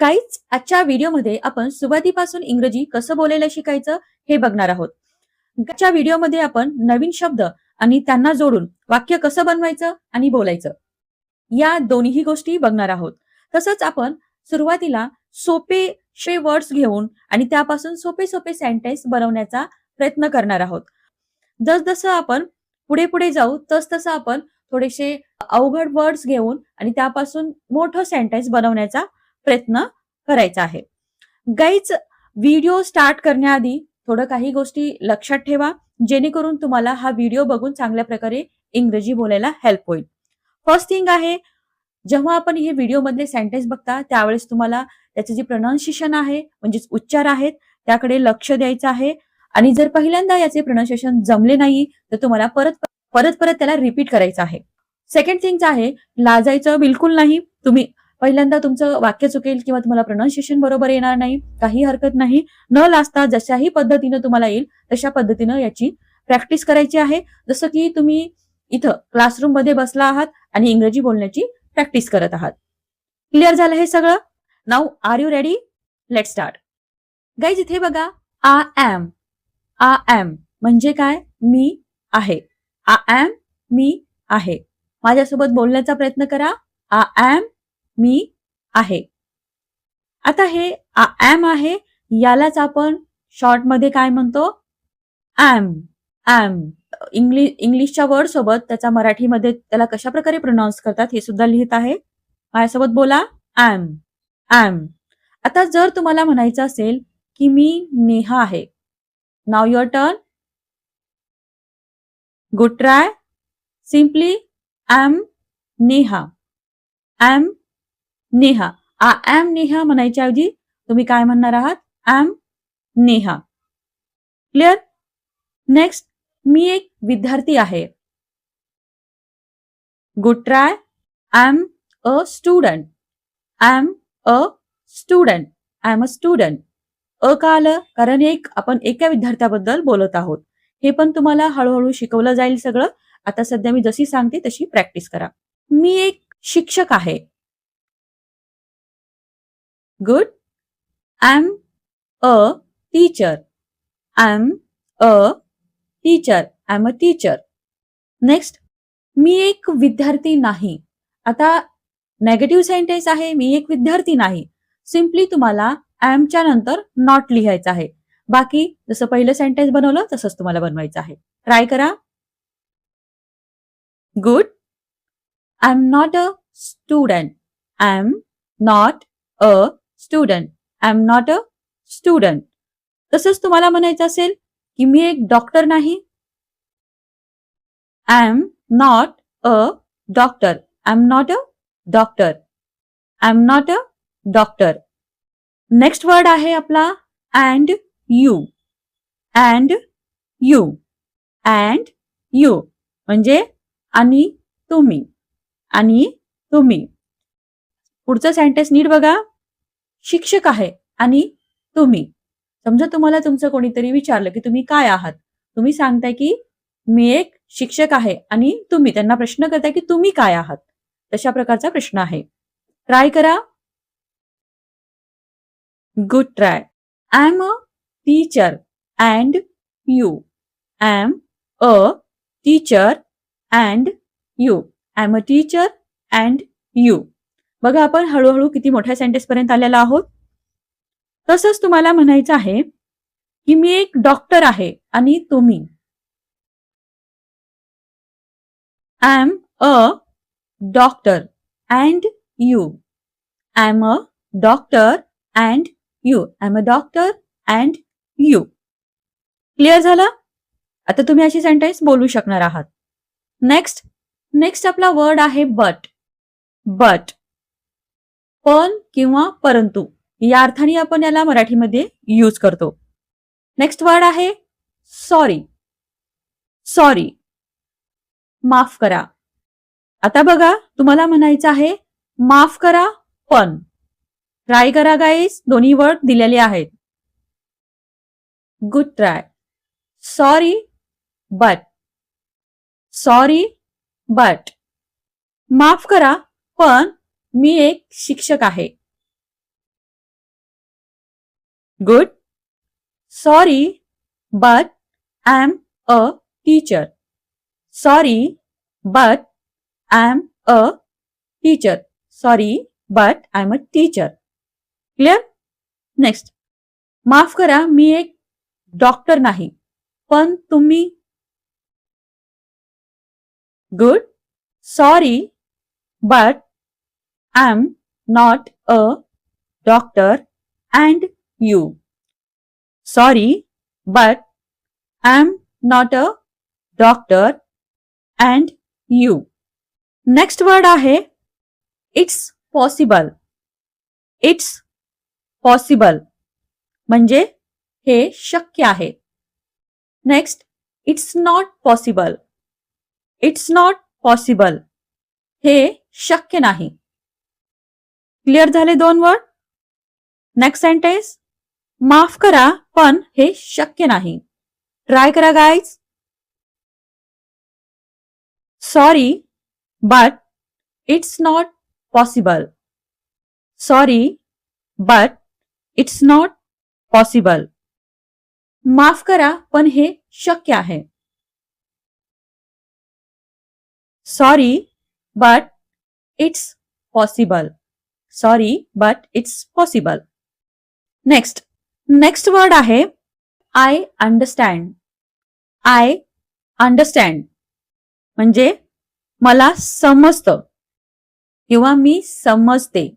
काहीच आजच्या व्हिडिओमध्ये आपण सुरुवातीपासून इंग्रजी कसं बोलायला शिकायचं हे बघणार आहोत. आजच्या व्हिडिओमध्ये आपण नवीन शब्द आणि त्यांना जोडून वाक्य कसं बनवायचं आणि बोलायचं या दोन्ही गोष्टी बघणार आहोत. तसंच आपण सुरुवातीला सोपे वर्ड्स घेऊन आणि त्यापासून सोपे सोपे सेंटेन्स बनवण्याचा प्रयत्न करणार आहोत. जसजसं आपण पुढे पुढे जाऊ तसतसं आपण थोडेसे अवघड वर्ड्स घेऊन आणि त्यापासून मोठं सेंटेन्स बनवण्याचा प्रयत्न करायचा आहे. गाईज, व्हिडिओ स्टार्ट करण्याआधी थोडं काही गोष्टी लक्षात ठेवा, जेणेकरून तुम्हाला हा व्हिडिओ बघून चांगल्या प्रकारे इंग्रजी बोलायला हेल्प होईल. फर्स्ट थिंग आहे, जेव्हा आपण हे व्हिडिओ मधले सेंटेन्स बघता त्यावेळेस तुम्हाला त्याचे जे प्रोनाउन्सिएशन आहे म्हणजेच उच्चार आहेत त्याकडे लक्ष द्यायचं आहे. आणि जर पहिल्यांदा याचे प्रोनाउन्सिएशन जमले नाही तर तुम्हाला परत परत परत त्याला रिपीट करायचं आहे. सेकंड थिंग आहे, लाजायचं बिलकुल नाही. तुम्ही पहिल्यांदा तुमचं वाक्य चुकेल किंवा तुम्हाला प्रोनाउन्सिएशन बरोबर येणार नाही, काही हरकत नाही. न लाजता जशाही पद्धतीनं तुम्हाला येईल तशा पद्धतीनं याची प्रॅक्टिस करायची आहे. जसं की तुम्ही इथं क्लासरूम मध्ये बसला आहात आणि इंग्रजी बोलण्याची प्रॅक्टिस करत आहात. क्लिअर झालं हे सगळं? Now are you ready? Let start. Guys, इथे बघा, आय एम म्हणजे काय? मी आहे. आय एम, मी आहे. माझ्यासोबत बोलण्याचा प्रयत्न करा. आय एम, मी आहे. आता हे आय एम आहे, यालाच आपण शॉर्ट मध्ये काय म्हणतो? एम. इंग्लिशच्या वर्ड सोबत त्याचा मराठीमध्ये त्याला कशा प्रकारे प्रोनाऊन्स करतात हे सुद्धा लिहित आहे. माझ्यासोबत बोला. एम. आता जर तुम्हाला म्हणायचं असेल की मी नेहा आहे, नाव your turn. Good try. Simply I'm Neha. I'm Neha. I am Neha म्हणायच्या ऐवजी तुम्ही काय म्हणणार आहात? एम नेहा. क्लिअर? नेक्स्ट, मी एक विद्यार्थी आहे. Good try. I'm a student. I'm a student. I'm a student. का आलं? कारण आपण एका विद्यार्थ्याबद्दल बोलत आहोत. हे पण तुम्हाला हळूहळू शिकवलं जाईल सगळं. आता सध्या मी जशी सांगते तशी प्रॅक्टिस करा. मी एक शिक्षक आहे. Good. I'm a teacher. I'm a teacher. I'm a teacher. Next, मी एक विद्यार्थी नाही. आता नेगेटिव्ह सेंटेन्स आहे, मी एक विद्यार्थी नाही. सिम्पली तुम्हाला एमच्या नंतर नॉट लिहायचं आहे. बाकी जसं पहिलं सेंटेन्स बनवलं तसंच तुम्हाला बनवायचं आहे. ट्राय करा. Good. I am not a student. I am not a student. I am not a student. तसंच तुम्हाला म्हणायचं असेल की मी एक डॉक्टर नाही. I am not a doctor. I am not a doctor. I am not a doctor. Next word आहे आपला and you. And you. And you म्हणजे आणि तुम्ही. आणि तुम्ही. पुढचं सेंटेन्स नीट बघा. शिक्षक आहे आणि तुम्ही. समजा तुम्हाला तुमचं कोणीतरी विचारलं की तुम्ही काय आहात, तुम्ही सांगताय की मी एक शिक्षक आहे आणि तुम्ही त्यांना प्रश्न करताय की तुम्ही काय आहात. तशा प्रकारचा प्रश्न आहे. ट्राय करा. Good try. I am a teacher and you. I am a teacher and you. I am a teacher and you. बघा, आपण हळूहळू किती मोठ्या सेंटेन्स पर्यंत आलेला आहोत. तसंच तुम्हाला म्हणायचं आहे की मी एक डॉक्टर आहे आणि तुम्ही. I am a doctor and you. I am a doctor and you. I am a doctor and you. Clear झालं? आता तुम्ही अशी सेंटेन्स बोलू शकणार आहात. नेक्स्ट आपला वर्ड आहे बट. बट. पण किंवा परंतु या अर्थाने आपण याला मराठीमध्ये यूज करतो. नेक्स्ट वर्ड आहे सॉरी. सॉरी. माफ करा. आता बघा, तुम्हाला म्हणायचं आहे माफ करा पण. ट्राय करा गाईज, दोन्ही वर्ड दिलेले आहेत. Good try. Sorry but. Sorry but. माफ करा पण मी एक शिक्षक आहे. Good. Sorry but I am a teacher. Sorry but I am a teacher. Sorry but I am a teacher. Clear. Next. माफ करा मी एक डॉक्टर नाही पण तुम्ही. Good. Sorry but I am not a doctor and you. Sorry but I am not a doctor and you. Next word आहे it's possible. It's possible म्हणजे हे शक्य आहे. Next. It's not possible. It's not possible हे शक्य नाही. Clear झाले 2 word. Next sentence. माफ करा पण हे शक्य नाही. ट्राय करा guys. Sorry but it's not possible. Sorry but it's not possible. माफ करा पण हे शक्य आहे. Sorry but it's possible. Sorry but it's possible. Next. Next word आहे आय अंडरस्टँड. आय अंडरस्टँड म्हणजे मला समजतं किंवा मी समजते.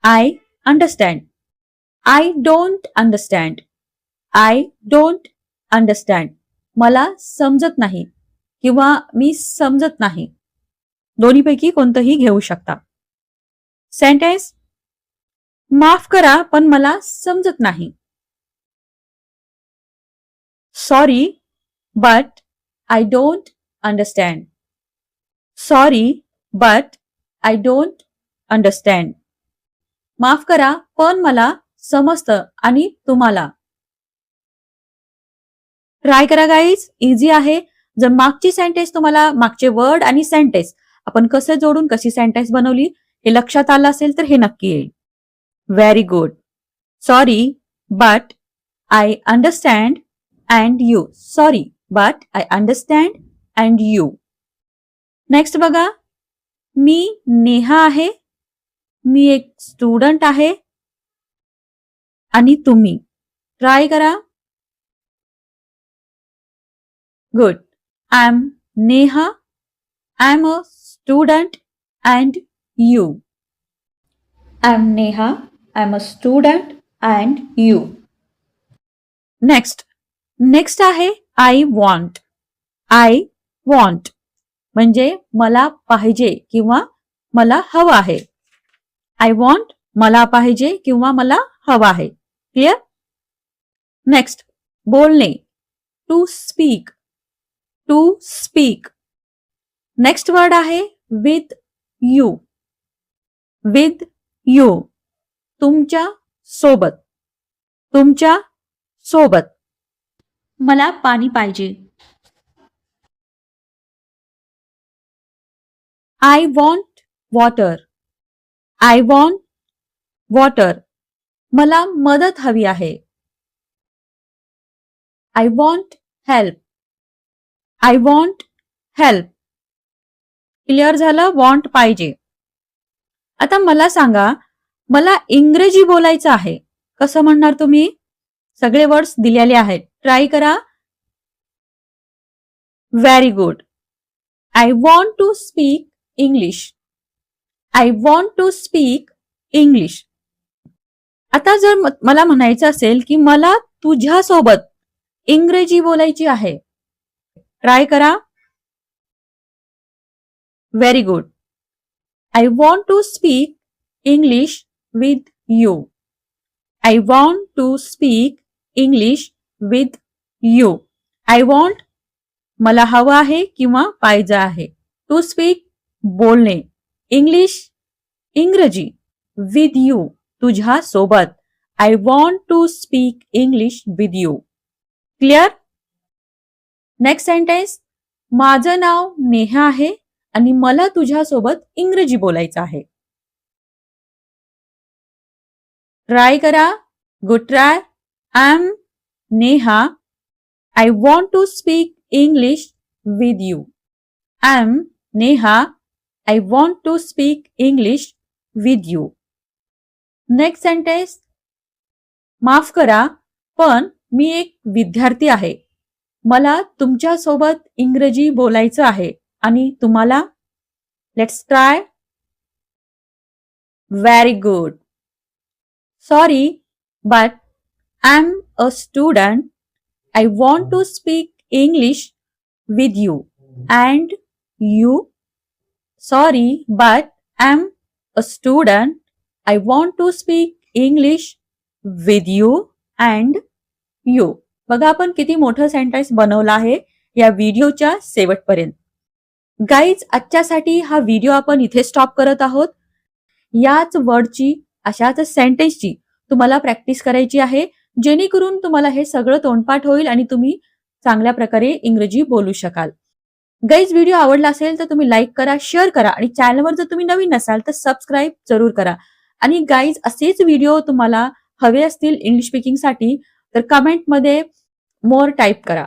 I understand. I don't understand. I don't understand मला समजत नाही किंवा मी समजत नाही. दोन्हीपैकी कोणतंही घेऊ शकता. सेंटेन्स. माफ करा पण मला समजत नाही. Sorry but I don't understand. Sorry but I don't understand. माफ करा पण मला समजतं आणि तुम्हाला. ट्राय करा गाईज. इझी आहे. जर मागची सेंटेन्स तुम्हाला मागचे वर्ड आणि सेंटेन्स आपण कसं जोडून कशी सेंटेन्स बनवली हे लक्षात आलं असेल तर हे नक्की येईल. Very good. Sorry but I understand and you. Sorry but I understand and you. Next बघा. मी नेहा आहे. मी एक स्टुडंट आहे. आणि तुम्ही. ट्राय करा. Good. I am Neha. I am a student and you. I am Neha. I am a student and you. Next. Next आहे I want. I want म्हणजे मला पाहिजे किंवा मला हवं आहे. आय वॉन्ट मला पाहिजे किंवा मला हवं आहे. क्लिअर. नेक्स्ट. बोलणे. To speak. To speak. Next word आहे विथ यू. विथ यू तुमच्या सोबत. तुमच्या सोबत. मला पाणी पाहिजे. I want water. I want water मला मदत हवी आहे. I want help. I want help. Clear झालं. वॉन्ट पाहिजे. आता मला सांगा मला इंग्रजी बोलायचं आहे. कसं म्हणणार तुम्ही. सगळे वर्ड्स दिलेले आहेत. ट्राय करा. Very good. I want to speak English. I want to speak English. आता जर मला म्हणायचं असेल की मला तुझ्यासोबत इंग्रजी बोलायची आहे. ट्राय करा. Very good. I want to speak English with you. I want to speak English with you. I want मला हवं आहे किंवा पाहिजे आहे. टू स्पीक बोलणे. इंग्लिश इंग्रजी. विथ यू तुझ्या सोबत. I want to speak English with you. Clear. Next sentence. माझं नाव नेहा आहे आणि मला तुझ्यासोबत इंग्रजी बोलायचं आहे. ट्राय करा. Good try. I'm Neha. I want to speak English with you. I'm Neha. I want to speak English with you. Next sentence, माफ करा पण मी एक विद्यार्थी आहे. मला तुमच्या सोबत इंग्रजी बोलायचं आहे आणि तुम्हाला? Let's try. Very good. Sorry but I am a student. I want to speak English with you and you. Sorry but I am a student. I want to speak English with you and you. बघा आपण किती मोठं sentence बनवलं आहे या व्हिडिओच्या शेवटपर्यंत. Guys, आजच्यासाठी हा व्हिडिओ आपण इथे स्टॉप करत आहोत. याच वर्डची, अशाच सेंटेन्सची तुम्हाला प्रॅक्टिस करायची आहे, जेणेकरून तुम्हाला हे सगळं तोंडपाठ होईल आणि तुम्ही चांगल्या प्रकारे इंग्रजी बोलू शकाल. गाईज, व्हिडिओ आवडला असेल तर तुम्ही लाईक करा, शेअर करा आणि चॅनलवर जर तुम्ही नवीन नसाल तर सबस्क्राईब जरूर करा. आणि गाईज, असेच व्हिडिओ तुम्हाला हवे असतील इंग्लिश स्पीकिंग साठी तर कमेंटमध्ये मोर टाईप करा.